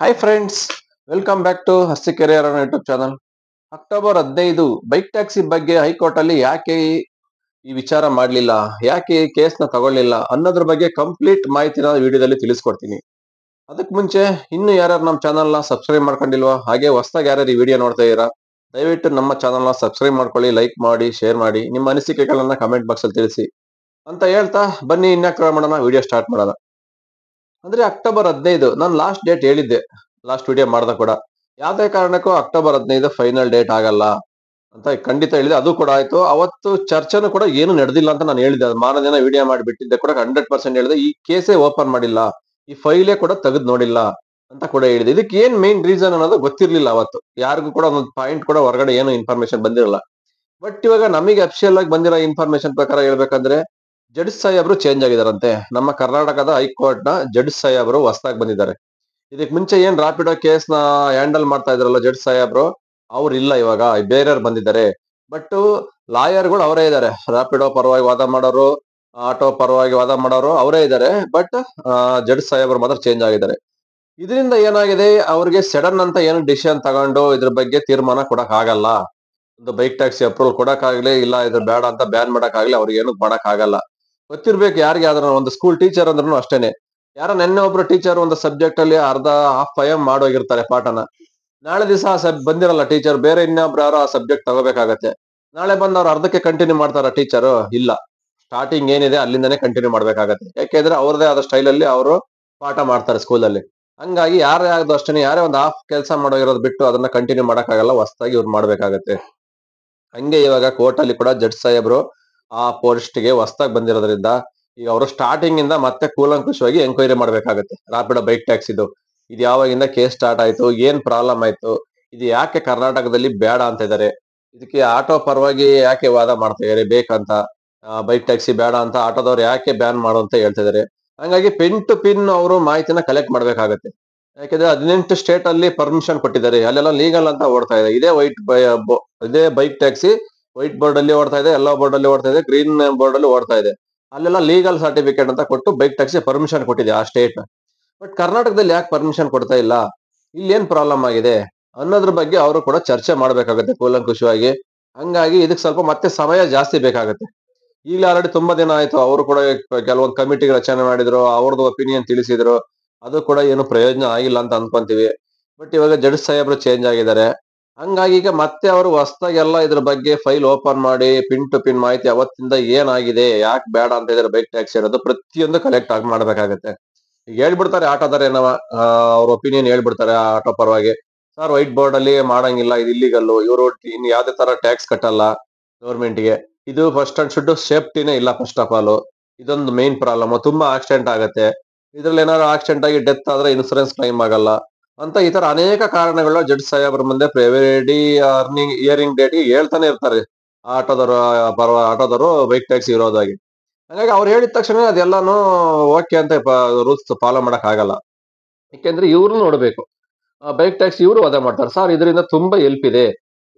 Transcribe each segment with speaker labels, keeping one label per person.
Speaker 1: Hi friends, welcome back to Hasti career ಅನ್ನೋ YouTube channel. October 15 bike taxi ಬಗ್ಗೆ high court ಅಲ್ಲಿ ಯಾಕೆ ಈ ವಿಚಾರ ಮಾಡಲಿಲ್ಲ, ಯಾಕೆ ಈ ಕೇಸ್ನ ತಗೊಳ್ಳಿಲ್ಲ ಅನ್ನೋದ್ರ ಬಗ್ಗೆ ಕಂಪ್ಲೀಟ್ ಮಾಹಿತಿನ ವಿಡಿಯೋದಲ್ಲಿ ತಿಳಿಸ್ಕೊಡ್ತೀನಿ. ಅದಕ್ಕೆ ಮುಂಚೆ ಇನ್ನು ಯಾರ್ಯಾರು ನಮ್ಮ ಚಾನಲ್ನ ಸಬ್ಸ್ಕ್ರೈಬ್ ಮಾಡ್ಕೊಂಡಿಲ್ವಾ, ಹಾಗೆ ಹೊಸದಾಗಿ ಯಾರ್ಯಾರು ಈ ವಿಡಿಯೋ ನೋಡ್ತಾ ಇದ್ದೀರಾ, ದಯವಿಟ್ಟು ನಮ್ಮ ಚಾನಲ್ನ ಸಬ್ಸ್ಕ್ರೈಬ್ ಮಾಡ್ಕೊಳ್ಳಿ, ಲೈಕ್ ಮಾಡಿ, ಶೇರ್ ಮಾಡಿ, ನಿಮ್ಮ ಅನಿಸಿಕೆಗಳನ್ನ ಕಮೆಂಟ್ ಬಾಕ್ಸ್ ಅಲ್ಲಿ ತಿಳಿಸಿ ಅಂತ ಹೇಳ್ತಾ ಬನ್ನಿ ಇನ್ಯಾಕ್ ಮಾಡೋಣ, ವಿಡಿಯೋ ಸ್ಟಾರ್ಟ್ ಮಾಡೋಣ. ಅಂದ್ರೆ ಅಕ್ಟೋಬರ್ 15 ನಾನು ಲಾಸ್ಟ್ ಡೇಟ್ ಹೇಳಿದ್ದೆ, ಲಾಸ್ಟ್ ವಿಡಿಯೋ ಮಾಡ್ದ ಕೂಡ ಯಾವ್ದೇ ಕಾರಣಕ್ಕೂ ಅಕ್ಟೋಬರ್ 15 ಫೈನಲ್ ಡೇಟ್ ಆಗಲ್ಲ ಅಂತ ಖಂಡಿತ ಹೇಳಿದೆ. ಅದು ಕೂಡ ಆಯ್ತು. ಅವತ್ತು ಚರ್ಚೆನೂ ಕೂಡ ಏನು ನಡೆದಿಲ್ಲ ಅಂತ ನಾನು ಹೇಳಿದ್ದೆ. ಅದು ಮಾರನೇ ದಿನ ವಿಡಿಯೋ ಮಾಡಿಬಿಟ್ಟಿದ್ದೆ ಕೂಡ 100% ಹೇಳಿದೆ. ಈ ಕೇಸೇ ಓಪನ್ ಮಾಡಿಲ್ಲ, ಈ ಫೈಲೇ ಕೂಡ ತೆಗೆದು ನೋಡಿಲ್ಲ ಅಂತ ಕೂಡ ಹೇಳಿದೆ. ಇದಕ್ಕೆ ಏನ್ ಮೇನ್ ರೀಸನ್ ಅನ್ನೋದು ಗೊತ್ತಿರ್ಲಿಲ್ಲ ಅವತ್ತು, ಯಾರಿಗೂ ಕೂಡ ಒಂದು ಪಾಯಿಂಟ್ ಕೂಡ ಹೊರಗಡೆ ಏನು ಇನ್ಫಾರ್ಮೇಶನ್ ಬಂದಿರಲ್ಲ. ಬಟ್ ಇವಾಗ ನಮಗೆ ಅಫಿಷಿಯಲ್ ಆಗಿ ಬಂದಿರೋ ಇನ್ಫಾರ್ಮೇಶನ್ ಪ್ರಕಾರ ಹೇಳ್ಬೇಕಂದ್ರೆ ಜಡ್ಜ್ ಸಾಹೇಬ್ರು ಚೇಂಜ್ ಆಗಿದಾರಂತೆ. ನಮ್ಮ ಕರ್ನಾಟಕದ ಹೈಕೋರ್ಟ್ ನ ಜಡ್ಜ್ ಸಾಹೇಬ್ರು ಹೊಸದಾಗಿ ಬಂದಿದ್ದಾರೆ. ಇದಕ್ ಮುಂಚೆ ಏನ್ ರಾಪಿಡೋ ಕೇಸ್ ನ ಹ್ಯಾಂಡಲ್ ಮಾಡ್ತಾ ಇದ್ರಲ್ಲ ಜಡ್ಜ್ ಸಾಹೇಬ್ರು, ಅವ್ರು ಇಲ್ಲ, ಇವಾಗ ಬೇರೆಯವ್ರು ಬಂದಿದ್ದಾರೆ. ಬಟ್ ಲಾಯರ್ಗಳು ಅವರೇ ಇದ್ದಾರೆ. ರಾಪಿಡೋ ಪರವಾಗಿ ವಾದ ಮಾಡೋರು, ಆಟೋ ಪರವಾಗಿ ವಾದ ಮಾಡೋರು ಅವರೇ ಇದ್ದಾರೆ. ಬಟ್ ಜಡ್ಜ್ ಸಾಹೇಬ್ರು ಮಾತ್ರ ಚೇಂಜ್ ಆಗಿದ್ದಾರೆ. ಇದರಿಂದ ಏನಾಗಿದೆ, ಅವ್ರಿಗೆ ಸಡನ್ ಅಂತ ಏನು ಡಿಸಿಷನ್ ತಗೊಂಡು ಇದ್ರ ಬಗ್ಗೆ ತೀರ್ಮಾನ ಕೊಡಕ್ ಆಗಲ್ಲ. ಒಂದು ಬೈಕ್ ಟ್ಯಾಕ್ಸಿ ಅಪ್ರೂವಲ್ ಕೊಡಕ್ಕಾಗ್ಲಿ, ಇಲ್ಲ ಇದ್ರ ಬೇಡ ಅಂತ ಬ್ಯಾನ್ ಮಾಡಕ್ಕಾಗ್ಲಿ, ಅವ್ರಿಗೆ ಏನು ಮಾಡಕ್ ಆಗಲ್ಲ. ಗೊತ್ತಿರ್ಬೇಕು ಯಾರಿಗೆ ಆದ್ರೂ. ಒಂದು ಸ್ಕೂಲ್ ಟೀಚರ್ ಅಂದ್ರೂ ಅಷ್ಟೇನೆ. ಯಾರೋ ನೆನ್ನೆ ಒಬ್ರು ಟೀಚರ್ ಒಂದು ಸಬ್ಜೆಕ್ಟ್ ಅಲ್ಲಿ ಅರ್ಧ ಹಾಫ್ ಪಯಂ ಮಾಡೋಗಿರ್ತಾರೆ ಪಾಠನ. ನಾಳೆ ದಿವಸ ಬಂದಿರಲ್ಲ ಟೀಚರ್, ಬೇರೆ ಇನ್ನೊಬ್ರು ಯಾರೋ ಆ ಸಬ್ಜೆಕ್ಟ್ ತಗೋಬೇಕಾಗತ್ತೆ. ನಾಳೆ ಬಂದು ಅವ್ರು ಅರ್ಧಕ್ಕೆ ಕಂಟಿನ್ಯೂ ಮಾಡ್ತಾರ ಟೀಚರ್? ಇಲ್ಲ, ಸ್ಟಾರ್ಟಿಂಗ್ ಏನಿದೆ ಅಲ್ಲಿಂದಾನೇ ಕಂಟಿನ್ಯೂ ಮಾಡ್ಬೇಕಾಗತ್ತೆ. ಯಾಕೆಂದ್ರೆ ಅವ್ರದೇ ಆದ ಸ್ಟೈಲ್ ಅಲ್ಲಿ ಅವರು ಪಾಠ ಮಾಡ್ತಾರೆ ಸ್ಕೂಲಲ್ಲಿ. ಹಂಗಾಗಿ ಯಾರೇ ಆಗದು ಅಷ್ಟೇ, ಯಾರೇ ಒಂದು ಹಾಫ್ ಕೆಲಸ ಮಾಡೋಗಿರೋದು ಬಿಟ್ಟು ಅದನ್ನ ಕಂಟಿನ್ಯೂ ಮಾಡಕ್ಕಾಗಲ್ಲ, ಹೊಸದಾಗಿ ಇವ್ರು ಮಾಡ್ಬೇಕಾಗತ್ತೆ. ಹಂಗೆ ಇವಾಗ ಕೋರ್ಟ್ ಅಲ್ಲಿ ಕೂಡ ಜಡ್ಜ್ ಸಾಹೇಬ್ರು ಆ ಪೋಸ್ಟ್ ಗೆ ಹೊಸದಾಗಿ ಬಂದಿರೋದ್ರಿಂದ ಈಗ ಅವರು ಸ್ಟಾರ್ಟಿಂಗ್ ಇಂದ ಮತ್ತೆ ಕೂಲಂಕುಷವಾಗಿ ಎಂಕ್ವೈರಿ ಮಾಡ್ಬೇಕಾಗತ್ತೆ. ರಾಪಿಡೋ ಬೈಕ್ ಟ್ಯಾಕ್ಸ್ ಇದು ಯಾವಾಗಿಂದ ಕೇಸ್ ಸ್ಟಾರ್ಟ್ ಆಯ್ತು, ಏನ್ ಪ್ರಾಬ್ಲಮ್ ಆಯ್ತು, ಇದು ಯಾಕೆ ಕರ್ನಾಟಕದಲ್ಲಿ ಬೇಡ ಅಂತ ಇದಾರೆ, ಇದಕ್ಕೆ ಆಟೋ ಪರವಾಗಿ ಯಾಕೆ ವಾದ ಮಾಡ್ತಾ ಇದಾರೆ ಬೇಕಂತ, ಬೈಕ್ ಟ್ಯಾಕ್ಸಿ ಬೇಡ ಅಂತ ಆಟೋದವ್ರು ಯಾಕೆ ಬ್ಯಾನ್ ಮಾಡು ಅಂತ ಹೇಳ್ತಾ ಇದಾರೆ. ಹಂಗಾಗಿ ಪಿನ್ ಟು ಪಿನ್ ಅವರು ಮಾಹಿತಿನ ಕಲೆಕ್ಟ್ ಮಾಡ್ಬೇಕಾಗತ್ತೆ. ಯಾಕಂದ್ರೆ 18 ಸ್ಟೇಟ್ ಅಲ್ಲಿ ಪರ್ಮಿಷನ್ ಕೊಟ್ಟಿದ್ದಾರೆ, ಅಲ್ಲೆಲ್ಲ ಲೀಗಲ್ ಅಂತ ಓಡ್ತಾ ಇದೆ. ಇದೇ ಬೈಕ್ ಟ್ಯಾಕ್ಸಿ ವೈಟ್ ಬೋರ್ಡ್ ಅಲ್ಲಿ ಓಡ್ತಾ ಇದೆ, ಯೆಲ್ಲೋ ಬೋರ್ಡ್ ಅಲ್ಲಿ ಓಡ್ತಾ ಇದೆ, ಗ್ರೀನ್ ಬೋರ್ಡ್ ಅಲ್ಲಿ ಓಡ್ತಾ ಇದೆ. ಅಲ್ಲೆಲ್ಲ ಲೀಗಲ್ ಸರ್ಟಿಫಿಕೇಟ್ ಅಂತ ಕೊಟ್ಟು ಬೈಕ್ ಟ್ಯಾಕ್ಸಿ ಪರ್ಮಿಷನ್ ಕೊಟ್ಟಿದೆ ಆ ಸ್ಟೇಟ್. ಬಟ್ ಕರ್ನಾಟಕದಲ್ಲಿ ಯಾಕೆ ಪರ್ಮಿಷನ್ ಕೊಡ್ತಾ ಇಲ್ಲ, ಇಲ್ಲಿ ಏನ್ ಪ್ರಾಬ್ಲಮ್ ಆಗಿದೆ ಅನ್ನೋದ್ರ ಬಗ್ಗೆ ಅವರು ಕೂಡ ಚರ್ಚೆ ಮಾಡ್ಬೇಕಾಗತ್ತೆ ಕೂಲಂಕುಷವಾಗಿ. ಹಂಗಾಗಿ ಇದಕ್ಕೆ ಸ್ವಲ್ಪ ಮತ್ತೆ ಸಮಯ ಜಾಸ್ತಿ ಬೇಕಾಗತ್ತೆ. ಈಗಲೇ ಆಲ್ರೆಡಿ ತುಂಬಾ ದಿನ ಆಯ್ತು. ಅವರು ಕೂಡ ಕೆಲವೊಂದು ಕಮಿಟಿ ರಚನೆ ಮಾಡಿದ್ರು, ಅವ್ರದ್ದು ಒಪಿನಿಯನ್ ತಿಳಿಸಿದ್ರು. ಅದು ಕೂಡ ಏನು ಪ್ರಯೋಜನ ಆಗಿಲ್ಲ ಅಂತ ಅನ್ಕೊಂತೀವಿ. ಬಟ್ ಇವಾಗ ಜಡ್ಜ್ ಸಾಹೇಬ್ರು ಚೇಂಜ್ ಆಗಿದ್ದಾರೆ. ಹಂಗಾಗಿ ಈಗ ಮತ್ತೆ ಅವರು ಹೊಸದಾಗಿ ಎಲ್ಲ ಇದ್ರ ಬಗ್ಗೆ ಫೈಲ್ ಓಪನ್ ಮಾಡಿ ಪಿನ್ ಟು ಪಿನ್ ಮಾಹಿತಿ ಅವತ್ತಿಂದ ಏನಾಗಿದೆ, ಯಾಕೆ ಬೇಡ ಅಂತ ಇದಾರೆ ಬೈಕ್ ಟ್ಯಾಕ್ಸಿ ಅನ್ನೋದು ಪ್ರತಿಯೊಂದು ಕಲೆಕ್ಟ್ ಆಗಿ ಮಾಡ್ಬೇಕಾಗತ್ತೆ. ಈಗ ಹೇಳ್ಬಿಡ್ತಾರೆ ಆಟೋದಾರ ಏನವ, ಅವ್ರ ಒಪಿನಿಯನ್ ಹೇಳ್ಬಿಡ್ತಾರೆ ಆಟೋ ಪರವಾಗಿ. ಸರ್, ವೈಟ್ ಬೋರ್ಡ್ ಅಲ್ಲಿ ಮಾಡಂಗಿಲ್ಲ, ಇದು ಇಲ್ಲಿಗಲ್ಲು, ಇವರು ಇನ್ ಯಾವ್ದೇ ತರ ಟ್ಯಾಕ್ಸ್ ಕಟ್ಟಲ್ಲ ಗೌರ್ಮೆಂಟ್ಗೆ. ಇದು ಫಸ್ಟ್ ಅಂಡ್ ಶುಡ್ ಸೇಫ್ಟಿನೇ ಇಲ್ಲ ಫಸ್ಟ್ ಆಫ್ ಆಲ್. ಇದೊಂದು ಮೇನ್ ಪ್ರಾಬ್ಲಮ್. ತುಂಬಾ ಆಕ್ಸಿಡೆಂಟ್ ಆಗತ್ತೆ. ಇದ್ರಲ್ಲಿ ಏನಾದ್ರು ಆಕ್ಸಿಡೆಂಟ್ ಆಗಿ ಡೆತ್ ಆದ್ರೆ ಇನ್ಸೂರೆನ್ಸ್ ಕ್ಲೈಮ್ ಆಗಲ್ಲ ಅಂತ ಈ ತರ ಅನೇಕ ಕಾರಣಗಳು ಜಡ್ಜ್ ಸಾಹೇಬ್ರ ಮುಂದೆ ಎವ್ರಿ ಹಿಯರಿಂಗ್ ಡೇಟ್ ಹೇಳ್ತಾನೆ ಇರ್ತಾರೆ. ಆಟೋದವರು ಬೈಕ್ ಟ್ಯಾಕ್ಸಿ ವಿರೋಧವಾಗಿ. ಹಾಗಾಗಿ ಅವ್ರು ಹೇಳಿದ ತಕ್ಷಣ ಅದೆಲ್ಲಾನು ಓಕೆ ಅಂತ ರೂಲ್ಸ್ ಫಾಲೋ ಮಾಡಕ್ ಆಗಲ್ಲ. ಯಾಕೆಂದ್ರೆ ಇವ್ರು ನೋಡ್ಬೇಕು, ಬೈಕ್ ಟ್ಯಾಕ್ಸಿ ಇವರು ವಾದ ಮಾಡ್ತಾರೆ. ಸರ್, ಇದರಿಂದ ತುಂಬಾ ಹೆಲ್ಪ್ ಇದೆ.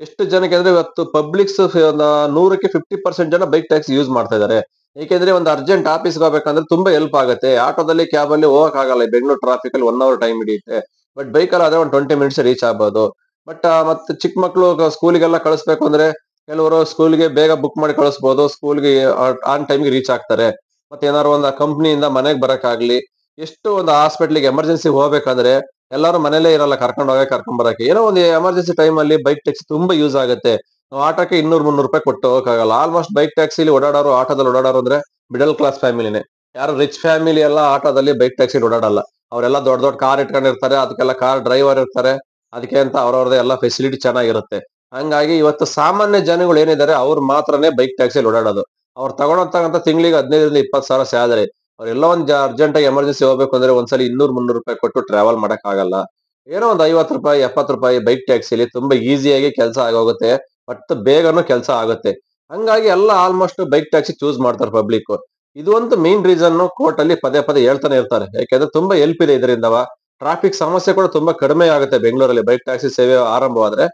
Speaker 1: ಎಷ್ಟು ಜನಕ್ಕೆ ಅಂದ್ರೆ ಇವತ್ತು ಪಬ್ಲಿಕ್ಸ್ 100ಕ್ಕೆ 50% ಜನ ಬೈಕ್ ಟ್ಯಾಕ್ಸಿ ಯೂಸ್ ಮಾಡ್ತಾ ಇದಾರೆ. ಏಕೆಂದ್ರೆ ಒಂದು ಅರ್ಜೆಂಟ್ ಆಫೀಸ್ಗೆ ಹೋಗ್ಬೇಕಂದ್ರೆ ತುಂಬಾ ಹೆಲ್ಪ್ ಆಗುತ್ತೆ. ಆಟೋದಲ್ಲಿ ಕ್ಯಾಬ್ ಅಲ್ಲಿ ಹೋಗಕ್ ಆಗಲ್ಲ, ಬೆಂಗಳೂರು ಟ್ರಾಫಿಕ್ ಅಲ್ಲಿ 1 ಅವರ್ ಟೈಮ್ ಹಿಡಿಯುತ್ತೆ. ಬಟ್ ಬೈಕ್ ಅಲ್ಲಿ ಆದ್ರೆ ಒಂದು 20 ಮಿನಿಟ್ಸ್ ರೀಚ್ ಆಗ್ಬಹುದು. ಬಟ್ ಮತ್ತೆ ಚಿಕ್ಕ ಮಕ್ಳು ಸ್ಕೂಲಿಗೆಲ್ಲ ಕಳಿಸ್ಬೇಕು ಅಂದ್ರೆ ಕೆಲವರು ಸ್ಕೂಲ್ಗೆ ಬೇಗ ಬುಕ್ ಮಾಡಿ ಕಳಿಸ್ಬೋದು, ಸ್ಕೂಲ್ಗೆ ಆನ್ ಟೈಮ್ಗೆ ರೀಚ್ ಆಗ್ತಾರೆ. ಮತ್ತೆ ಏನಾದ್ರು ಒಂದು ಕಂಪ್ನಿಯಿಂದ ಮನೆಗೆ ಬರಕ್ಕಾಗ್ಲಿ, ಎಷ್ಟು ಒಂದು ಹಾಸ್ಪಿಟ್ಲಿಗೆ ಎಮರ್ಜೆನ್ಸಿ ಹೋಗ್ಬೇಕಂದ್ರೆ ಎಲ್ಲರೂ ಮನೇಲೇ ಇರಲ್ಲ, ಕರ್ಕೊಂಡ್ ಬರಕ್ಕೆ. ಏನೋ ಒಂದು ಎಮರ್ಜೆನ್ಸಿ ಟೈಮ್ ಅಲ್ಲಿ ಬೈಕ್ ಟ್ಯಾಕ್ಸಿ ತುಂಬಾ ಯೂಸ್ ಆಗುತ್ತೆ. ನಾವು ಆಟೋಕ್ಕೆ 200-300 ರೂಪಾಯಿ ಕೊಟ್ಟು ಹೋಗಕ್ಕಾಗಲ್ಲ. ಆಲ್ಮೋಸ್ಟ್ ಬೈಕ್ ಟ್ಯಾಕ್ಸಿಲಿ ಓಡಾಡೋರು, ಆಟೋದಲ್ಲಿ ಓಡಾಡೋರು ಅಂದ್ರೆ ಮಿಡಲ್ ಕ್ಲಾಸ್ ಫ್ಯಾಮಿಲಿನೇ. ಯಾರು ರಿಚ್ ಫ್ಯಾಮಿಲಿ ಎಲ್ಲ ಆಟೋದಲ್ಲಿ ಬೈಕ್ ಟ್ಯಾಕ್ಸಿ ಓಡಾಡಲ್ಲ. ಅವರೆಲ್ಲ ದೊಡ್ಡ ದೊಡ್ಡ ಕಾರ್ ಇಟ್ಕೊಂಡಿರ್ತಾರೆ, ಅದಕ್ಕೆಲ್ಲ ಕಾರ್ ಡ್ರೈವರ್ ಇರ್ತಾರೆ. ಅದಕ್ಕೆ ಅಂತ ಅವ್ರವ್ರದೇ ಎಲ್ಲ ಫೆಸಿಲಿಟಿ ಚೆನ್ನಾಗಿರುತ್ತೆ. ಹಂಗಾಗಿ ಇವತ್ತು ಸಾಮಾನ್ಯ ಜನಗಳು ಏನಿದ್ದಾರೆ ಅವ್ರು ಮಾತ್ರನೇ ಬೈಕ್ ಟ್ಯಾಕ್ಸಿಯಲ್ಲಿ ಓಡಾಡೋದು. ಅವ್ರು ತಗೊಳತಕ್ಕಂಥ ತಿಂಗಳಿಗೆ 15,000-20,000 ಸ್ಯಾಲರಿ. ಅವ್ರೆಲ್ಲ ಒಂದು ಅರ್ಜೆಂಟ್ ಆಗಿ ಎಮರ್ಜೆನ್ಸಿ ಹೋಗ್ಬೇಕು ಅಂದ್ರೆ ಒಂದ್ಸಲಿ 200-300 ರೂಪಾಯಿ ಕೊಟ್ಟು ಟ್ರಾವೆಲ್ ಮಾಡಕ್ ಆಗಲ್ಲ. ಏನೋ ಒಂದು 50 ರೂಪಾಯಿ 70 ರೂಪಾಯಿ ಬೈಕ್ ಟ್ಯಾಕ್ಸಿಲಿ ತುಂಬಾ ಈಸಿಯಾಗಿ ಕೆಲಸ ಆಗೋಗುತ್ತೆ. ಬಟ್ ಬೇಗನೂ ಕೆಲಸ ಆಗುತ್ತೆ. ಹಂಗಾಗಿ ಎಲ್ಲ ಆಲ್ಮೋಸ್ಟ್ ಬೈಕ್ ಟ್ಯಾಕ್ಸಿ ಚೂಸ್ ಮಾಡ್ತಾರೆ ಪಬ್ಲಿಕ್. ಇದು ಒಂದು ಮೇನ್ ರೀಸನ್ ಕೋರ್ಟ್ ಅಲ್ಲಿ ಪದೇ ಪದೇ ಹೇಳ್ತಾನೆ ಇರ್ತಾರೆ. ಯಾಕೆಂದ್ರೆ ತುಂಬಾ ಹೆಲ್ಪ್ ಇದೆ ಇದರಿಂದವ. ಟ್ರಾಫಿಕ್ ಸಮಸ್ಯೆ ಕೂಡ ತುಂಬಾ ಕಡಿಮೆ ಆಗುತ್ತೆ ಬೆಂಗಳೂರಲ್ಲಿ ಬೈಕ್ ಟ್ಯಾಕ್ಸಿ ಸೇವೆ ಆರಂಭವಾದ್ರೆ.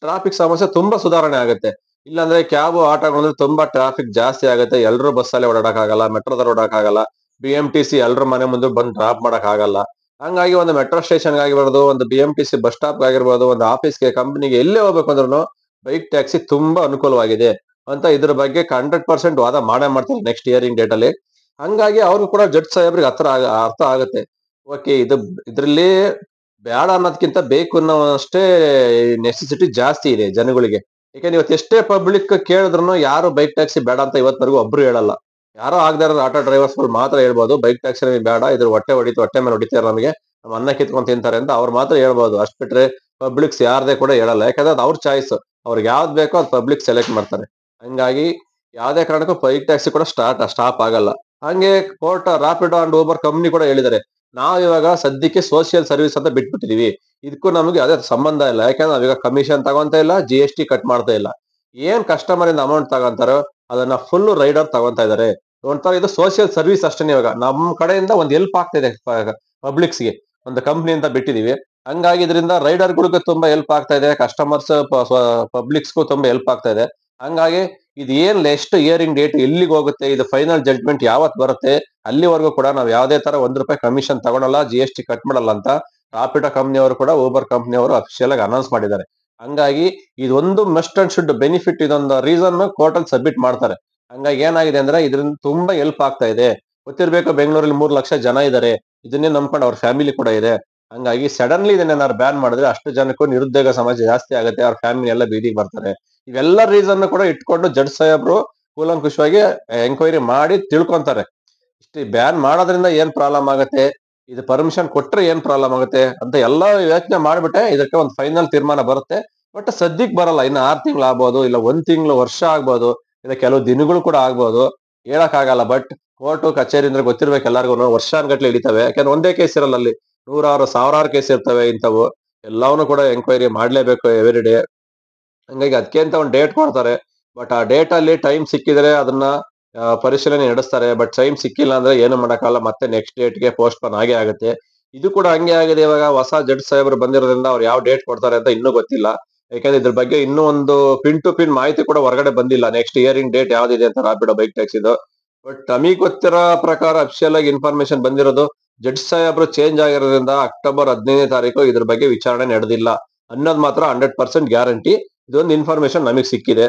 Speaker 1: ಟ್ರಾಫಿಕ್ ಸಮಸ್ಯೆ ತುಂಬಾ ಸುಧಾರಣೆ ಆಗುತ್ತೆ. ಇಲ್ಲಾಂದ್ರೆ ಕ್ಯಾಬ್ ಆಟೋಗಳು ತುಂಬಾ ಟ್ರಾಫಿಕ್ ಜಾಸ್ತಿ ಆಗುತ್ತೆ. ಎಲ್ರು ಬಸ್ಸಲ್ಲೇ ಓಡಾಡಕ್ ಆಗಲ್ಲ, ಮೆಟ್ರೋದಲ್ಲಿ ಓಡಾಡಕ್ ಆಗಲ್ಲ, BMTC ಎಲ್ರ ಮನೆ ಮುಂದೆ ಬಂದು ಡ್ರಾಪ್ ಮಾಡಕ್ ಆಗಲ್ಲ. ಹಂಗಾಗಿ ಒಂದು ಮೆಟ್ರೋ ಸ್ಟೇಷನ್ ಆಗಿರ್ಬೋದು, ಒಂದು BMTC ಬಸ್ ಸ್ಟಾಪ್ ಆಗಿರ್ಬೋದು, ಒಂದು ಆಫೀಸ್‌ಗೆ, ಕಂಪನಿಗೆ ಎಲ್ಲೇ ಹೋಗ್ಬೇಕು ಅಂದ್ರೂ ಬೈಕ್ ಟ್ಯಾಕ್ಸಿ ತುಂಬಾ ಅನುಕೂಲವಾಗಿದೆ ಅಂತ ಇದ್ರ ಬಗ್ಗೆ 100% ವಾದ ಮಾಡೇ ಮಾಡ್ತಾರೆ ನೆಕ್ಸ್ಟ್ ಹಿಯರಿಂಗ್ ಡೇಟ್ ಅಲ್ಲಿ. ಹಂಗಾಗಿ ಅವ್ರು ಕೂಡ ಜಡ್ಜ್ ಸಾಹೇಬ್ರಿಗೆ ಅರ್ಥ ಆಗುತ್ತೆ. ಓಕೆ, ಇದ್ರಲ್ಲಿ ಬೇಡ ಅನ್ನೋದ್ಕಿಂತ ಬೇಕು ಅನ್ನೋವಷ್ಟೇ ನೆಸೆಸಿಟಿ ಜಾಸ್ತಿ ಇದೆ ಜನಗಳಿಗೆ. ಯಾಕಂದ್ರೆ ಇವತ್ತು ಎಷ್ಟೇ ಪಬ್ಲಿಕ್ ಕೇಳಿದ್ರು ಯಾರು ಬೈಕ್ ಟ್ಯಾಕ್ಸಿ ಬೇಡ ಅಂತ ಇವತ್ತವರೆಗೂ ಒಬ್ರು ಹೇಳಲ್ಲ. ಯಾರೋ ಆಗದೇ ಇರೋ ಆಟೋ ಡ್ರೈವರ್ಸ್ಗಳು ಮಾತ್ರ ಹೇಳ್ಬೋದು ಬೈಕ್ ಟ್ಯಾಕ್ಸಿ ನಮಗೆ ಬೇಡ, ಇದ್ರ ಹೊಟ್ಟೆ ಮೇಲೆ ಹೊಡಿತಾರೆ ನಮಗೆ, ನಮ್ಮ ಅನ್ನ ಕಿತ್ಕೊಂಡ್ ತಿಂತಾರೆ ಅಂತ ಅವ್ರು ಮಾತ್ರ ಹೇಳ್ಬೋದು. ಅಷ್ಟ್ ಬಿಟ್ರೆ ಪಬ್ಲಿಕ್ಸ್ ಯಾರದೇ ಕೂಡ ಹೇಳಲ್ಲ. ಯಾಕಂದ್ರೆ ಅದು ಅವ್ರ ಚಾಯ್ಸ್. ಅವ್ರಿಗೆ ಯಾವ್ದು ಬೇಕೋ ಅದು ಪಬ್ಲಿಕ್ ಸೆಲೆಕ್ಟ್ ಮಾಡ್ತಾರೆ. ಹಂಗಾಗಿ ಯಾವ್ದೇ ಕಾರಣಕ್ಕೂ ಬೈಕ್ ಟ್ಯಾಕ್ಸಿ ಕೂಡ ಸ್ಟಾಪ್ ಆಗಲ್ಲ. ಹಂಗೆ court Rapido and Uber company ಕೂಡ ಹೇಳಿದ್ದಾರೆ, ನಾವ್ ಇವಾಗ ಸದ್ಯಕ್ಕೆ ಸೋಷಿಯಲ್ ಸರ್ವಿಸ್ ಅಂತ ಬಿಟ್ಬಿಟ್ಟಿದೀವಿ. ಇದಕ್ಕೂ ನಮಗೆ ಅದೇ ಸಂಬಂಧ ಇಲ್ಲ. ಯಾಕಂದ್ರೆ ನಾವೀಗ ಕಮಿಷನ್ ತಗೊಂತ ಇಲ್ಲ, GST ಕಟ್ ಮಾಡ್ತಾ ಇಲ್ಲ. ಏನ್ ಕಸ್ಟಮರ್ ಇಂದ ಅಮೌಂಟ್ ತಗೊಂತಾರೋ ಅದನ್ನ ಫುಲ್ ರೈಡರ್ ತಗೊಂತಾ ಇದಾರೆ. ಒಂಥರ ಇದು ಸೋಷಿಯಲ್ ಸರ್ವಿಸ್ ಅಷ್ಟೇ. ಇವಾಗ ನಮ್ ಕಡೆಯಿಂದ ಒಂದು ಹೆಲ್ಪ್ ಆಗ್ತಾ ಇದೆ ಪಬ್ಲಿಕ್ಸ್ ಗೆ, ಒಂದು ಕಂಪ್ನಿ ಅಂತ ಬಿಟ್ಟಿದೀವಿ. ಹಂಗಾಗಿ ಇದರಿಂದ ರೈಡರ್ ಗಳಿಗೂ ತುಂಬಾ ಹೆಲ್ಪ್ ಆಗ್ತಾ ಇದೆ, ಕಸ್ಟಮರ್ಸ್ ಪಬ್ಲಿಕ್ಸ್ಗೂ ತುಂಬಾ ಹೆಲ್ಪ್ ಆಗ್ತಾ ಇದೆ. ಹಂಗಾಗಿ ಇದು ಏನ್ ನೆಕ್ಸ್ಟ್ ಹಿಯರಿಂಗ್ ಡೇಟ್ ಎಲ್ಲಿಗೆ ಹೋಗುತ್ತೆ, ಇದು ಫೈನಲ್ ಜಡ್ಜ್ಮೆಂಟ್ ಯಾವತ್ ಬರುತ್ತೆ, ಅಲ್ಲಿವರೆಗೂ ಕೂಡ ನಾವು ಯಾವ್ದೇ ತರ ₹1 ಕಮಿಷನ್ ತಗೊಳಲ್ಲ, GST ಕಟ್ ಮಾಡಲ್ಲ ಅಂತ ರಾಪಿಡೋ ಕಂಪ್ನಿಯವರು ಕೂಡ ಊಬರ್ ಕಂಪ್ನಿಯವರು ಅಫಿಷಿಯಲ್ ಆಗಿ ಅನೌನ್ಸ್ ಮಾಡಿದ್ದಾರೆ. ಹಂಗಾಗಿ ಇದೊಂದು ಮಸ್ಟ್ ಅಂಡ್ ಶುಡ್ ಬೆನಿಫಿಟ್, ಇದೊಂದು ರೀಸನ್ ಕೋರ್ಟ್ ಅಲ್ಲಿ ಸಬ್ಮಿಟ್ ಮಾಡ್ತಾರೆ. ಹಂಗಾಗಿ ಏನಾಗಿದೆ ಅಂದ್ರೆ ಇದರಿಂದ ತುಂಬಾ ಹೆಲ್ಪ್ ಆಗ್ತಾ ಇದೆ. ಗೊತ್ತಿರ್ಬೇಕು, ಬೆಂಗಳೂರಲ್ಲಿ 3 ಲಕ್ಷ ಜನ ಇದ್ದಾರೆ. ಇದನ್ನೇ ನಂಬ್ಕೊಂಡು ಅವ್ರ ಫ್ಯಾಮಿಲಿ ಕೂಡ ಇದೆ. ಹಂಗಾಗಿ ಸಡನ್ಲಿ ಇದನ್ನೇನಾದ್ರು ಬ್ಯಾನ್ ಮಾಡಿದ್ರೆ ಅಷ್ಟು ಜನಕ್ಕೂ ನಿರುದ್ಯೋಗ ಸಮಾಜ ಜಾಸ್ತಿ ಆಗುತ್ತೆ, ಅವ್ರ ಫ್ಯಾಮಿಲಿ ಎಲ್ಲ ಬೀದಿಗೆ ಬರ್ತಾರೆ. ಇವೆಲ್ಲ ರೀಸನ್ ಕೂಡ ಇಟ್ಕೊಂಡು ಜಡ್ಜ್ ಸಾಹೇಬ್ರು ಕೂಲಂಕುಷವಾಗಿ ಎಂಕ್ವೈರಿ ಮಾಡಿ ತಿಳ್ಕೊಂತಾರೆ. ಇಷ್ಟು ಬ್ಯಾನ್ ಮಾಡೋದ್ರಿಂದ ಏನ್ ಪ್ರಾಬ್ಲಮ್ ಆಗುತ್ತೆ, ಇದು ಪರ್ಮಿಷನ್ ಕೊಟ್ರೆ ಏನ್ ಪ್ರಾಬ್ಲಮ್ ಆಗುತ್ತೆ ಅಂತ ಎಲ್ಲಾ ಯೋಚನೆ ಮಾಡ್ಬಿಟ್ಟೆ ಇದಕ್ಕೆ ಒಂದು ಫೈನಲ್ ತೀರ್ಮಾನ ಬರುತ್ತೆ. ಬಟ್ ಸದ್ಯಕ್ ಬರಲ್ಲ. ಇನ್ನು 6 ತಿಂಗಳು ಆಗ್ಬೋದು, ಇಲ್ಲ 1 ತಿಂಗಳು, ವರ್ಷ ಆಗ್ಬೋದು, ಇಲ್ಲ ಕೆಲವು ದಿನಗಳು ಕೂಡ ಆಗ್ಬೋದು, ಹೇಳಕ್ ಆಗಲ್ಲ. ಬಟ್ ಕೋರ್ಟ್ ಕಚೇರಿ ಅಂದ್ರೆ ಗೊತ್ತಿರ್ಬೇಕು ಎಲ್ಲಾರ್ಗು, ವರ್ಷಾನ್ಗಟ್ಲೆ ಹಿಡಿತವೆ. ಯಾಕಂದ್ರೆ ಒಂದೇ ಕೇಸ್ ಇರಲ್ಲ ಅಲ್ಲಿ, ನೂರಾರು ಸಾವಿರಾರು ಕೇಸ್ ಇರ್ತವೆ ಇಂಥವು. ಎಲ್ಲವನ್ನೂ ಕೂಡ ಎಂಕ್ವೈರಿ ಮಾಡ್ಲೇಬೇಕು ಎವ್ರಿ ಡೇ. ಹಂಗಾಗಿ ಅದಕ್ಕೆ ಅಂತ ಒಂದು ಡೇಟ್ ಕೊಡ್ತಾರೆ. ಬಟ್ ಆ ಡೇಟ್ ಅಲ್ಲಿ ಟೈಮ್ ಸಿಕ್ಕಿದ್ರೆ ಅದನ್ನ ಪರಿಶೀಲನೆ ನಡೆಸ್ತಾರೆ. ಬಟ್ ಟೈಮ್ ಸಿಕ್ಕಿಲ್ಲ ಅಂದ್ರೆ ಏನು ಮಾಡಕ್ಕಾಗಲ್ಲ, ಮತ್ತೆ ನೆಕ್ಸ್ಟ್ ಡೇಟ್ಗೆ ಪೋಸ್ಟ್ ಪೋನ್ ಆಗೇ ಆಗುತ್ತೆ. ಇದು ಕೂಡ ಹಂಗೆ ಆಗಿದೆ. ಇವಾಗ ಹೊಸ ಜಡ್ಜ್ ಸಾಹೇಬರು ಬಂದಿರೋದ್ರಿಂದ ಅವ್ರು ಯಾವ ಡೇಟ್ ಕೊಡ್ತಾರೆ ಅಂತ ಇನ್ನೂ ಗೊತ್ತಿಲ್ಲ. ಯಾಕಂದ್ರೆ ಇದ್ರ ಬಗ್ಗೆ ಇನ್ನೂ ಒಂದು ಪಿನ್ ಟು ಪಿನ್ ಮಾಹಿತಿ ಕೂಡ ಹೊರಗಡೆ ಬಂದಿಲ್ಲ, ನೆಕ್ಸ್ಟ್ ಹಿಯರಿಂಗ್ ಡೇಟ್ ಯಾವ್ದಿದೆ ಅಂತ ರಾಪಿಡೋ ಬೈಕ್ ಟ್ಯಾಕ್ಸಿದು. ಬಟ್ ನಮಗ್ ಗೊತ್ತಿರೋ ಪ್ರಕಾರ ಅಫಿಷಿಯಲ್ ಆಗಿ ಇನ್ಫಾರ್ಮೇಶನ್ ಬಂದಿರೋದು, ಜಡ್ಜ್ ಸಾಹೇಬ್ರು ಚೇಂಜ್ ಆಗಿರೋದ್ರಿಂದ ಅಕ್ಟೋಬರ್ 15ನೇ ತಾರೀಕು ಇದ್ರ ಬಗ್ಗೆ ವಿಚಾರಣೆ ನಡೆದಿಲ್ಲ ಅನ್ನೋದು ಮಾತ್ರ 100% ಗ್ಯಾರಂಟಿ. ಇದೊಂದು ಇನ್ಫಾರ್ಮೇಶನ್ ನಮಗ್ ಸಿಕ್ಕಿದೆ.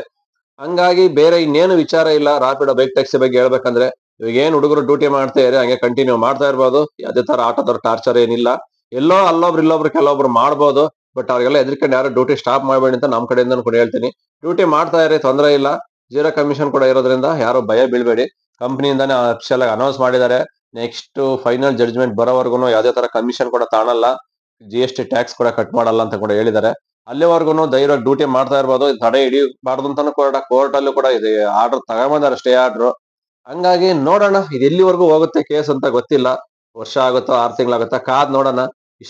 Speaker 1: ಹಂಗಾಗಿ ಬೇರೆ ಇನ್ನೇನು ವಿಚಾರ ಇಲ್ಲ ರಾಪಿಡೋ ಬೈಕ್ ಟ್ಯಾಕ್ಸಿ ಬಗ್ಗೆ ಹೇಳ್ಬೇಕಂದ್ರೆ. ಇವಾಗ ಏನ್ ಹುಡುಗರು ಡ್ಯೂಟಿ ಮಾಡ್ತಾ ಇದ್ರೆ ಹಂಗೆ ಕಂಟಿನ್ಯೂ ಮಾಡ್ತಾ ಇರ್ಬೋದು. ಯಾವುದೇ ತರ ಆಟೋದವ್ರ ಟಾರ್ಚರ್ ಏನಿಲ್ಲ. ಎಲ್ಲೋ ಅಲ್ಲೊಬ್ರು ಇಲ್ಲೊಬ್ರು ಕೆಲವೊಬ್ರು ಮಾಡ್ಬೋದು. ಬಟ್ ಅವ್ರಿಗೆಲ್ಲ ಎದ್ರಿಕೊಂಡು ಯಾರು ಡ್ಯೂಟಿ ಸ್ಟಾಪ್ ಮಾಡಬೇಡಿ ಅಂತ ನಮ್ ಕಡೆಯಿಂದ ಕೂಡ ಹೇಳ್ತೀನಿ. ಡ್ಯೂಟಿ ಮಾಡ್ತಾ ಇರಿ, ತೊಂದರೆ ಇಲ್ಲ. ಜೀರೋ ಕಮಿಷನ್ ಕೂಡ ಇರೋದ್ರಿಂದ ಯಾರು ಭಯ ಬೀಳ್ಬೇಡಿ. ಕಂಪ್ನಿಯಿಂದಾನೇ ಅಫಿಷಿಯಲ್ ಆಗಿ ಅನೌನ್ಸ್ ಮಾಡಿದ್ದಾರೆ, ನೆಕ್ಸ್ಟ್ ಫೈನಲ್ ಜಡ್ಜ್ಮೆಂಟ್ ಬರೋವರೆಗೂ ಯಾವುದೇ ತರ ಕಮಿಷನ್ ಕೂಡ ತಾಣಲ್ಲ, GST ಟ್ಯಾಕ್ಸ್ ಕೂಡ ಕಟ್ ಮಾಡಲ್ಲ ಅಂತ ಕೂಡ ಹೇಳಿದ್ದಾರೆ. ಅಲ್ಲಿವರೆಗೂ ಧೈರ್ಯವಾಗಿ ಡ್ಯೂಟಿ ಮಾಡ್ತಾ ಇರ್ಬೋದು. ತಡೆ ಹಿಡಿಬಾರ್ದು ಅಂತಾನು ಕೂಡ ಕೋರ್ಟ್ ಅಲ್ಲೂ ಕೂಡ ಇದೆ ಆರ್ಡರ್ ತಗೊಂಬಂದಾರೆ, ಸ್ಟೇ ಆರ್ಡರ್. ಹಂಗಾಗಿ ನೋಡೋಣ ಇದು ಎಲ್ಲಿವರೆಗೂ ಹೋಗುತ್ತೆ ಕೇಸ್ ಅಂತ ಗೊತ್ತಿಲ್ಲ. ವರ್ಷ ಆಗುತ್ತೋ 6 ತಿಂಗಳಾಗುತ್ತಾ ಕಾದ್ ನೋಡೋಣ.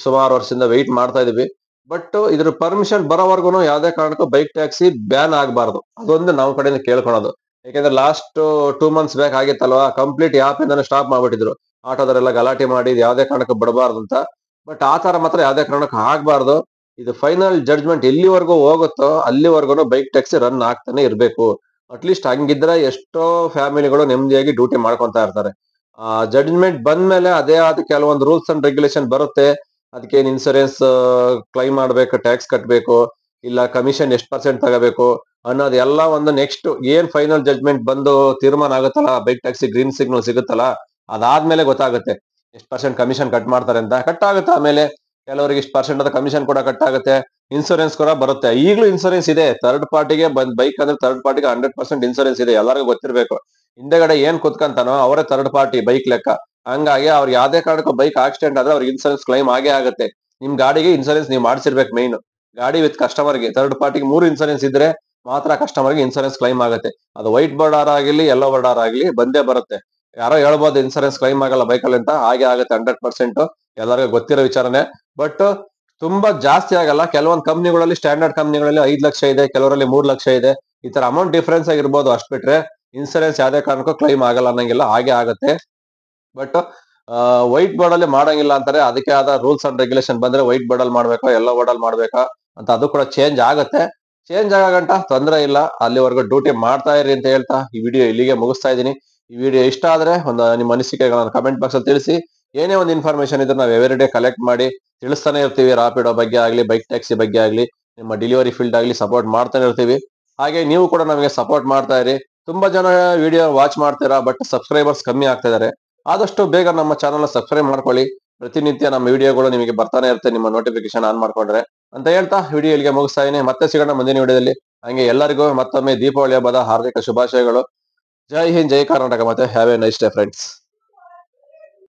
Speaker 1: ಸುಮಾರು ವರ್ಷದಿಂದ ವೆಯ್ಟ್ ಮಾಡ್ತಾ ಇದೀವಿ. ಬಟ್ ಇದ್ರ ಪರ್ಮಿಷನ್ ಬರೋವರೆಗೂ ಯಾವುದೇ ಕಾರಣಕ್ಕೂ ಬೈಕ್ ಟ್ಯಾಕ್ಸಿ ಬ್ಯಾನ್ ಆಗಬಾರ್ದು, ಅದೊಂದು ನಾವು ಕಡೆಯಿಂದ ಕೇಳ್ಕೊಳೋದು. ಯಾಕಂದ್ರೆ ಲಾಸ್ಟ್ 2 ಮಂತ್ಸ್ ಬ್ಯಾಕ್ ಆಗಿತ್ತಲ್ವಾ, ಕಂಪ್ಲೀಟ್ ಆಪ್ ಇಂದಾನೆ ಸ್ಟಾಪ್ ಮಾಡ್ಬಿಟ್ಟಿದ್ರು. ಆಟೋದವರೆಲ್ಲ ಗಲಾಟೆ ಮಾಡಿ ಯಾವುದೇ ಕಾರಣಕ್ಕೂ ಬಿಡಬಾರ್ದು ಅಂತ. ಬಟ್ ಆ ತರ ಮಾತ್ರ ಯಾವುದೇ ಕಾರಣಕ್ಕೂ ಆಗ್ಬಾರ್ದು. ಇದು ಫೈನಲ್ ಜಡ್ಜ್ಮೆಂಟ್ ಎಲ್ಲಿವರೆಗೂ ಹೋಗುತ್ತೋ ಅಲ್ಲಿವರೆಗೂ ಬೈಕ್ ಟ್ಯಾಕ್ಸಿ ರನ್ ಆಗ್ತಾನೆ ಇರ್ಬೇಕು. ಅಟ್ಲೀಸ್ಟ್ ಹಂಗಿದ್ರೆ ಎಷ್ಟೋ ಫ್ಯಾಮಿಲಿಗಳು ನೆಮ್ಮದಿಯಾಗಿ ಡ್ಯೂಟಿ ಮಾಡ್ಕೊಂತಾ ಇರ್ತಾರೆ. ಜಡ್ಜ್ಮೆಂಟ್ ಬಂದ್ಮೇಲೆ ಅದೇ ಆದ ಕೆಲವೊಂದು ರೂಲ್ಸ್ ಅಂಡ್ ರೆಗ್ಯುಲೇಷನ್ ಬರುತ್ತೆ. ಅದಕ್ಕೆ ಇನ್ಸೂರೆನ್ಸ್ ಕ್ಲೈಮ್ ಮಾಡ್ಬೇಕು, ಟ್ಯಾಕ್ಸ್ ಕಟ್ಟಬೇಕು, ಇಲ್ಲ ಕಮಿಷನ್ ಎಷ್ಟು ಪರ್ಸೆಂಟ್ ತಗೋಬೇಕು ಅನ್ನೋದು ಎಲ್ಲ ಒಂದು ನೆಕ್ಸ್ಟ್ ಏನ್ ಫೈನಲ್ ಜಡ್ಜ್ಮೆಂಟ್ ಬಂದು ತೀರ್ಮಾನ ಆಗುತ್ತಲ್ಲ, ಬೈಕ್ ಟ್ಯಾಕ್ಸಿ ಗ್ರೀನ್ ಸಿಗ್ನಲ್ ಸಿಗುತ್ತಲ್ಲ, ಅದಾದ್ಮೇಲೆ ಗೊತ್ತಾಗುತ್ತೆ ಎಷ್ಟು ಪರ್ಸೆಂಟ್ ಕಮಿಷನ್ ಕಟ್ ಮಾಡ್ತಾರೆ ಅಂತ. ಕಟ್ ಆಗುತ್ತೆ ಆಮೇಲೆ ಕೆಲವರಿಗೆ ಇಷ್ಟು ಪರ್ಸೆಂಟ್ ಅಂತ ಕಮಿಷನ್ ಕೂಡ ಕಟ್ ಆಗುತ್ತೆ. ಇನ್ಸೂರೆನ್ಸ್ ಕೂಡ ಬರುತ್ತೆ. ಈಗಲೂ ಇನ್ಸೂರೆನ್ಸ್ ಇದೆ ಥರ್ಡ್ ಪಾರ್ಟಿಗೆ. ಬೈಕ್ ಅಂದ್ರೆ ಥರ್ಡ್ ಪಾರ್ಟಿಗೆ 100% ಇನ್ಸೂರೆನ್ಸ್ ಇದೆ, ಎಲ್ಲರಿಗೂ ಗೊತ್ತಿರ್ಬೇಕು. ಹಿಂದೆಗಡೆ ಏನ್ ಕುತ್ಕಂತಾನೋ ಅವರೇ ಥರ್ಡ್ ಪಾರ್ಟಿ ಬೈಕ್ ಲೆಕ್ಕ. ಹಂಗಾಗಿ ಅವ್ರಿಗೆ ಯಾವ್ದೇ ಕಾರಣಕ್ಕೂ ಬೈಕ್ ಆಕ್ಸಿಡೆಂಟ್ ಆದ್ರೆ ಅವ್ರಿಗೆ ಇನ್ಸೂರೆನ್ಸ್ ಕ್ಲೈಮ್ ಆಗೇ ಆಗುತ್ತೆ. ನಿಮ್ ಗಾಡಿಗೆ ಇನ್ಸೂರೆನ್ಸ್ ನೀವು ಮಾಡಿಸಿರ್ಬೇಕು. ಮೈನ್ ಗಾಡಿ ವಿತ್ ಕಸ್ಟಮರ್ಗೆ, ಥರ್ಡ್ ಪಾರ್ಟಿಗೆ 3 ಇನ್ಸೂರೆನ್ಸ್ ಇದ್ರೆ ಮಾತ್ರ ಕಸ್ಟಮರ್ಗೆ ಇನ್ಸೂರೆನ್ಸ್ ಕ್ಲೈಮ್ ಆಗುತ್ತೆ. ಅದು ವೈಟ್ ಬೋರ್ಡರ್ ಆಗಿರ್ಲಿ, ಯೆಲ್ಲೋ ಬೋರ್ಡರ್ ಆಗ್ಲಿ ಬಂದೇ ಬರುತ್ತೆ. ಯಾರೋ ಹೇಳ್ಬೋದು ಇನ್ಸೂರೆನ್ಸ್ ಕ್ಲೈಮ್ ಆಗಲ್ಲ ಬೈಕಲ್ಲಿ ಅಂತ, ಹಾಗೆ ಆಗುತ್ತೆ 100%. ಎಲ್ಲರಿಗೂ ಗೊತ್ತಿರೋ ವಿಚಾರನೆ. ಬಟ್ ತುಂಬಾ ಜಾಸ್ತಿ ಆಗಲ್ಲ. ಕೆಲವೊಂದು ಕಂಪ್ನಿಗಳಲ್ಲಿ, ಸ್ಟ್ಯಾಂಡರ್ಡ್ ಕಂಪ್ನಿಗಳಲ್ಲಿ 5 ಲಕ್ಷ ಇದೆ, ಕೆಲವರಲ್ಲಿ 3 ಲಕ್ಷ ಇದೆ. ಈ ತರ ಅಮೌಂಟ್ ಡಿಫರೆನ್ಸ್ ಆಗಿರ್ಬೋದು. ಅಷ್ಟ್ ಬಿಟ್ರೆ ಇನ್ಸೂರೆನ್ಸ್ ಯಾವ್ದೇ ಕಾರಣಕ್ಕೂ ಕ್ಲೈಮ್ ಆಗಲ್ಲ ಅನ್ನಂಗಿಲ್ಲ, ಹಾಗೆ ಆಗುತ್ತೆ. ಬಟ್ ವೈಟ್ ಬೋರ್ಡ್ ಅಲ್ಲಿ ಮಾಡಂಗಿಲ್ಲ ಅಂತಾರೆ. ಅದಕ್ಕೆ ಆದ ರೂಲ್ಸ್ ಅಂಡ್ ರೆಗ್ಯುಲೇಷನ್ ಬಂದ್ರೆ ವೈಟ್ ಬೋರ್ಡ್ ಅಲ್ಲಿ ಮಾಡ್ಬೇಕಾ, ಯೆಲ್ಲೋ ಬೋರ್ಡ್ ಅಲ್ಲಿ ಮಾಡ್ಬೇಕಾ ಅಂತ ಅದು ಕೂಡ ಚೇಂಜ್ ಆಗುತ್ತೆ. ಚೇಂಜ್ ಆಗಂಟ ತೊಂದರೆ ಇಲ್ಲ. ಅಲ್ಲಿವರೆಗೂ ಡ್ಯೂಟಿ ಮಾಡ್ತಾ ಇರಿ ಅಂತ ಹೇಳ್ತಾ ಈ ವಿಡಿಯೋ ಇಲ್ಲಿಗೆ ಮುಗಿಸ್ತಾ ಇದ್ದೀನಿ. ಈ ವಿಡಿಯೋ ಇಷ್ಟ ಆದ್ರೆ ಒಂದು ನಿಮ್ಮ ಅನಿಸಿಕೆಗಳನ್ನ ಕಮೆಂಟ್ ಬಾಕ್ಸ್ ಅಲ್ಲಿ ತಿಳಿಸಿ. ಏನೇ ಒಂದು ಇನ್ಫಾರ್ಮೇಶನ್ ಇದ್ರೆ ನಾವು ಎವ್ರಿ ಡೇ ಕಲೆಕ್ಟ್ ಮಾಡಿ ತಿಳಿಸ್ತಾನೆ ಇರ್ತೀವಿ. ರಾಪಿಡೋ ಬಗ್ಗೆ ಆಗಲಿ, ಬೈಕ್ ಟ್ಯಾಕ್ಸಿ ಬಗ್ಗೆ ಆಗಲಿ, ನಿಮ್ಮ ಡೆಲಿವರಿ ಫೀಲ್ಡ್ ಆಗಲಿ ಸಪೋರ್ಟ್ ಮಾಡ್ತಾನೆ ಇರ್ತೀವಿ. ಹಾಗೆ ನೀವು ಕೂಡ ನಮಗೆ ಸಪೋರ್ಟ್ ಮಾಡ್ತಾ ಇರಿ. ತುಂಬಾ ಜನ ವಿಡಿಯೋ ವಾಚ್ ಮಾಡ್ತೀರಾ, ಬಟ್ ಸಬ್ಸ್ಕ್ರೈಬರ್ಸ್ ಕಮ್ಮಿ ಆಗ್ತಾ ಇದಾರೆ. ಆದಷ್ಟು ಬೇಗ ನಮ್ಮ ಚಾನಲ್ ಸಬ್ಸ್ಕ್ರೈಬ್ ಮಾಡ್ಕೊಳ್ಳಿ. ಪ್ರತಿನಿತ್ಯ ನಮ್ಮ ವಿಡಿಯೋಗಳು ನಿಮಗೆ ಬರ್ತಾನೆ ಇರುತ್ತೆ, ನಿಮ್ಮ ನೋಟಿಫಿಕೇಶನ್ ಆನ್ ಮಾಡ್ಕೊಂಡ್ರೆ ಅಂತ ಹೇಳ್ತಾ ವಿಡಿಯೋ ಇಲ್ಲಿಗೆ ಮುಗಿಸ್ತಾ ಇದೀನಿ. ಮತ್ತೆ ಸಿಗೋಣ ಮುಂದಿನ ವಿಡಿಯೋದಲ್ಲಿ. ಹಂಗೆ ಎಲ್ಲರಿಗೂ ಮತ್ತೊಮ್ಮೆ ದೀಪಾವಳಿ ಹಬ್ಬದ ಹಾರ್ದಿಕ ಶುಭಾಶಯಗಳು. ಜೈ ಹಿಂದ್, ಜೈ ಕರ್ನಾಟಕ, ಮತ್ತೆ have A nice day friends.